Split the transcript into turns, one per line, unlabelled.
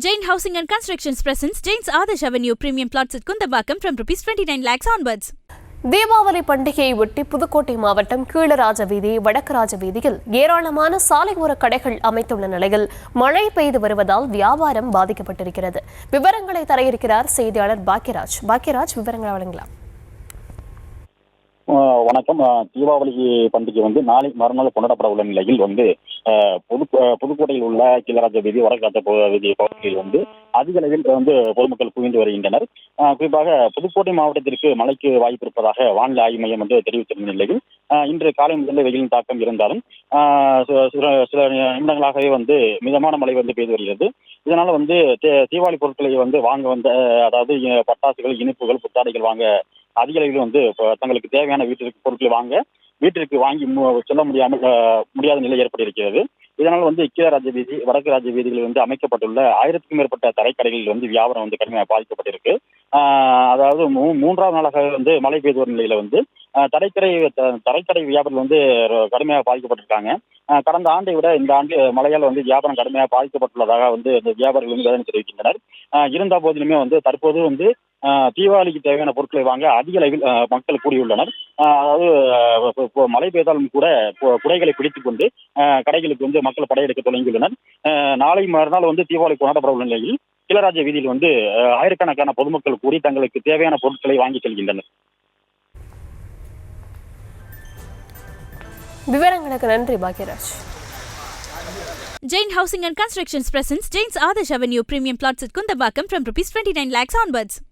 Jain Housing and Constructions presents Jain's Adarsh Avenue Premium Plots at Kundambakam from ₹29 lakhs onwards.
Deepavali பண்டிகையை ஒட்டி புதுக்கோட்டை மாவட்டம் கீழராஜ வீதி வடக்கராஜ வீதியில் ஏராளமான சாலையோர கடைகள் அமைத்துள்ள நிலையில் மழை பெய்து வருவதால் வியாபாரம் பாதிக்கப்பட்டிருக்கிறது. விவரங்களை தர இருக்கிறார் செய்தியாளர் பாக்கியராஜ். விவரங்களை வழங்கலாம்.
வணக்கம். தீபாவளி பண்டிகை நாளை மறுநாள் கொண்டாடப்பட உள்ள நிலையில் புதுக்கோட்டையில் உள்ள கீழராஜ வீதி வடராஜ வீதி பகுதியில் அதிக அளவில் பொதுமக்கள் குவிந்து வருகின்றனர். குறிப்பாக புதுக்கோட்டை மாவட்டத்திற்கு மழைக்கு வாய்ப்பு இருப்பதாக வானிலை ஆய்வு மையம் தெரிவித்திருந்த நிலையில் இன்று காலை முதல் வெயிலின் தாக்கம் இருந்தாலும் சில நிமிடங்களாகவே மிதமான மழை பெய்து வருகிறது. இதனால தீபாவளி பொருட்களை வாங்க அதாவது பட்டாசுகள், இனிப்புகள், புத்தாடைகள் வாங்க அதிக அளவில் தங்களுக்கு தேவையான வீட்டிற்கு வாங்கி செல்ல முடியாத நிலை ஏற்பட்டிருக்கிறது. இதனால் கீழராஜ வீதி வடக்கு ராஜ வீதிகளில் அமைக்கப்பட்டுள்ள 1000க்கும் மேற்பட்ட தரைக்கடைகளில் வியாபாரம் கடுமையாக பாதிக்கப்பட்டிருக்கு. அதாவது மூன்றாவது நாளாக மழை பெய்து வரும் நிலையில தரைக்கடை வியாபாரம் கடுமையாக பாதிக்கப்பட்டிருக்காங்க. கடந்த ஆண்டை விட இந்த ஆண்டு மழையால் வியாபாரம் கடுமையாக பாதிக்கப்பட்டுள்ளதாக இந்த வியாபாரிகள் வேதனை தெரிவிக்கின்றனர். இருந்த போதிலுமே தற்போது தீபாவளிக்கு தேவையான பொருட்களை வாங்க அதிக அளவில் மக்கள் கூடியுள்ளனர். அதாவது மழை பெய்தாலும் கூட குடைகளை பிடித்துக் கொண்டு கடைகளுக்கு மக்கள் படையெடுக்க தொடங்கியுள்ளனர். நாளை மறுநாள் தீபாவளி கொண்டாடப்பட உள்ள நிலையில் கீழராஜ வீதியில் ஆயிரக்கணக்கான பொதுமக்கள் கூடி தங்களுக்கு தேவையான பொருட்களை வாங்கி செல்கின்றனர்.
விவரங்களுக்கு நன்றி Bhagyaraj.
Jain Housing and Constructions presents Jain's Adarsh Avenue Premium Plots at Kundambakam from ₹29 lakhs onwards.